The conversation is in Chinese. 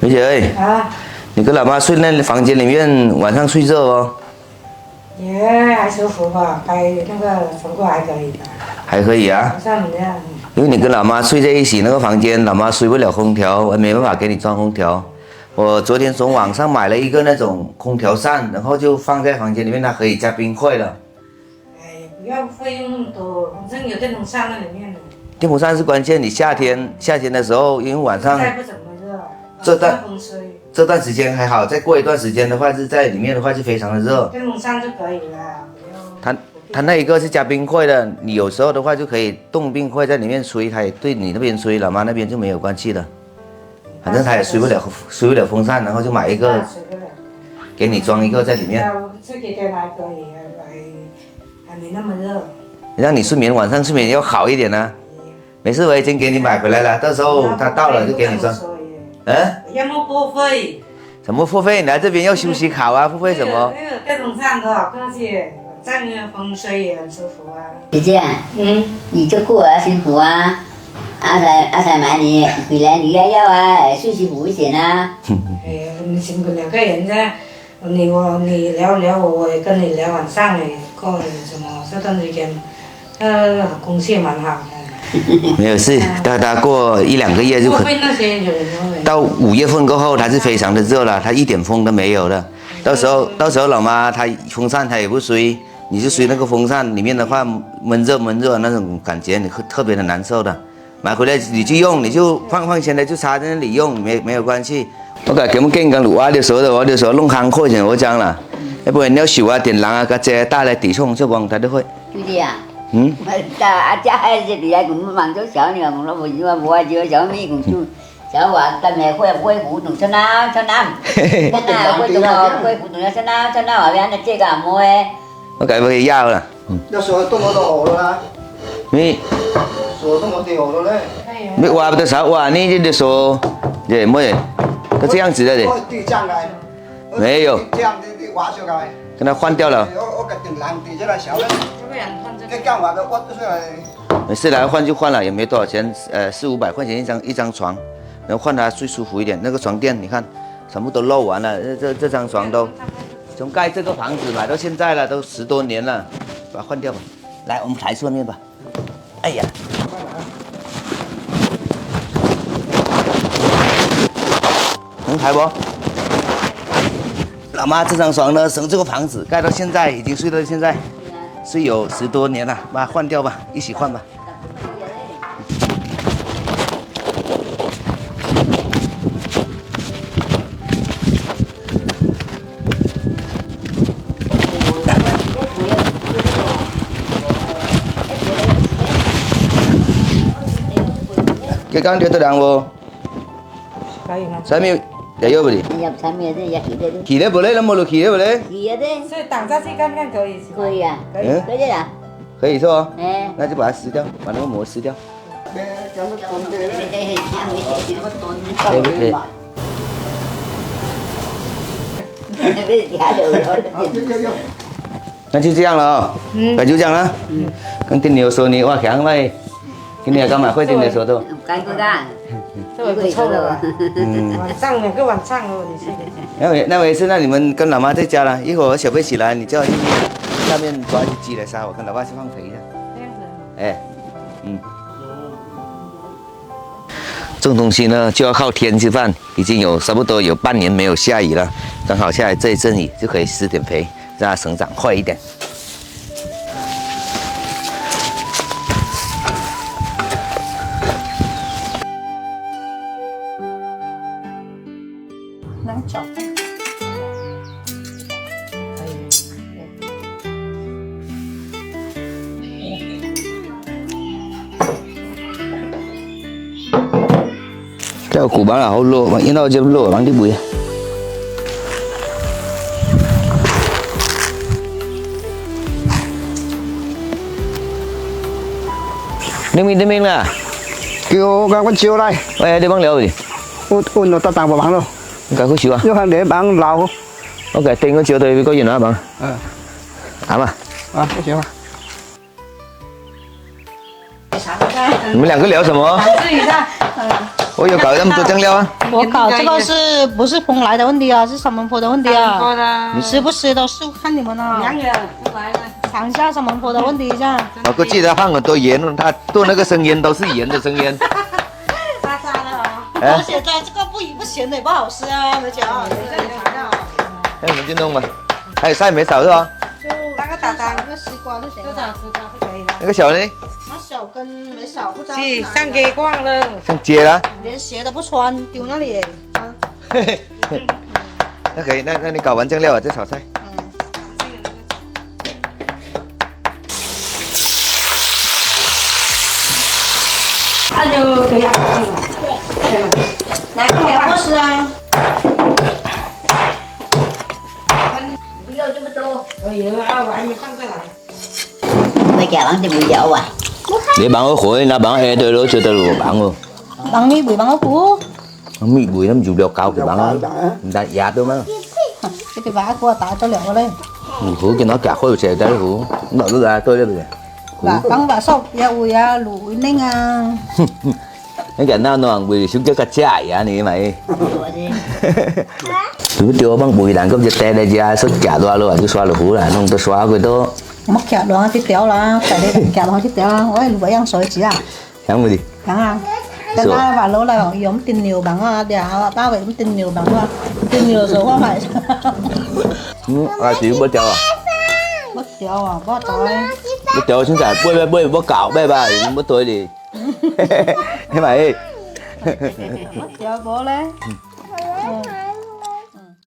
梅姐，啊，你跟老妈睡那房间里面，晚上睡热哦？也还舒服吧，该那个床铺还可以的，还可以啊，不像你那样。因为你跟老妈睡在一起，那个房间老妈吹不了空调，我没办法给你装空调。我昨天从网上买了一个那种空调扇，然后就放在房间里面，它可以加冰块的。哎，不要费用那么多，反正有电风扇在里面的。电风扇是关键，你夏天的时候，因为晚上现在不怎么热，这段风吹，这段时间还好，再过一段时间的话，是在里面的话就非常的热。电风扇就可以了，不要。它那一个是加冰块的，你有时候的话就可以冻冰块在里面吹，它也对你那边吹，老妈那边就没有关系了。反正它也吹不了风扇，然后就买一个，给你装一个在里面。这几天还可以，还没那么热。让你晚上睡眠要好一点呢、没事，我已经给你买回来了，到时候它到了就给你装。要么付费？什么付费？你来这边要休息好啊，付费什么？那个电风扇多少客气，在那个风吹也很舒服啊。姐姐，你这过得辛苦啊，阿才买你回来你也要啊，舒服一点啊。哎呀，你辛苦两个人噻，你聊聊我也跟你聊晚上嘞，过什么这段时间，空气蛮好的。没有事，大过一两个月就可。那些有人会。到5月份过后，它是非常的热了，它一点风都没有了。到时候老妈她风扇她也不吹，你就吹那个风扇里面的话，闷热那种感觉，你会特别的难受的。买回来你就用，你就放起来就插在那里用，没有关系。我講咁經講錄啊，條數我條數弄行開就我講啦，要不然你要少啊電冷啊，個隻帶來抵衝就往睇得開。兄弟啊。阿家这里来，我们忙着小呢，我们我就小妹公主，小娃咱们会互动，真呐，会动哦，会互动，真呐，话边那这个么诶？我改不要了。要说动我都餓啦，你說動我哋餓了嘞。你挖不得少挖，你就說也沒，都這樣子的的。地降來。沒有。這樣的挖上來。跟他換掉了。我個電冷地這來小嘞。這幹嘛的？我就是來。沒事啦，換就換了，也沒多少錢，400-500塊錢一張床，然後換它最舒服一點。那個床墊你看，全部都漏完了，這張床都從蓋這個房子買到現在了，都10多年了，把它換掉吧。來，我們抬出面吧。哎呀，能抬不？老媽這張床呢，從這個房子蓋到現在，已經睡到現在。是有10多年了，把它換掉吧，一起換吧。cái con đưa tôi đang vô Sami để vô điขี่ได้บ่เลยแล้วหมดเลยขี่ได้บ่เลย所以挡下去看看可以。可以啊，可以啊，可以是吧？哎，那就把它撕掉，把那个膜撕掉。对。那就这样了啊，那就这样了。跟丁牛说你哇强喂，今天干嘛会丁牛说的？干不干？这个不错了吧？晚上2个晚上哦，你是。那回事，那你们跟老妈在家了，一会儿小贝起来，你叫下面抓一只鸡来杀，我跟老爸去放肥一下。这样子。哎，这种东西呢就要靠天吃饭，已经差不多有半年没有下雨了，刚好下来这一阵雨就可以施点肥，让它生长快一点。拿脚。cái củ bán là hậu lộ mà yên đâu chưa lộ bán đi bụi đêm mình là kêu các con chiếu đây. ê đi bán liệu gì ôn nó ta tặng vào bán đâu. cái có chiếu à? Nhưng hàng để bán lào. ok tiền có chiếu tôi có gì nữa bạn? À mà. À có chiếu à? 你们2个聊什么？尝试一下。我有搞那么多酱料啊？我搞这个是不是风来的问题啊？是三门坡的问题啊！你吃不吃都是看你们了。尝一下三门坡的问题一下。我估计他放很多盐，他做那个生腌都是盐的生腌。沙沙的啊！而且它这个不咸的也不好吃啊，没讲。那我们就弄吧。还有菜没少是吧？就那个打那个西瓜就行了。就可以了。那个小的呢？那小根没少，不知道去上街逛了。上街了。连鞋都不穿，丢那里。嘿嘿，那可以，那你搞完酱料啊，再炒菜。那就这样。来，快过吃啊！不要这么多。哎呀，我还没上这来。Bây giờ bạn tìm người vợ à? Để bạn ở khỏi, nó bạn hè tôi lối cho tôi lùa bạn luôn. Bằng mi bụi bằng ốc cũ. Mì bụi lắm dù đeo cao của bạn ơi. Người ta già tôi mà. Cái vá của ta tôi liệu lên. Hủ cho nó cả khối xe tới hủ. Nó cứ ra tôi đây bây giờ. Vá bằng vá sọc ya ui ya lùi nên à. Cái cảnh nào nó bị xuống cho cắt chạy à này mày. Tôi chưa bằng bụi đàn cấp giật tè đây ra xuất cả đoa luôn, tôi xóa là hủ là không tôi xóa cái đó. Mắc kẹo đó tiếp theo là tại đây kẹo đó tiếp theo ôi lùi ăn sỏi chỉ à. Kháng cái gì? Kháng à. Cái ta và lỗ là giống tin nhiều bằng à, để ta phải tin nhiều bằng à. Tin nhiều số không phải. À chỉ bữa chào à? Bớt kẹo à, bớt trời. Bữa chào chúng ta bơi bữa cạo bơi bài bữa tuổi đi. Thế mày. Bớt kẹo bố lên.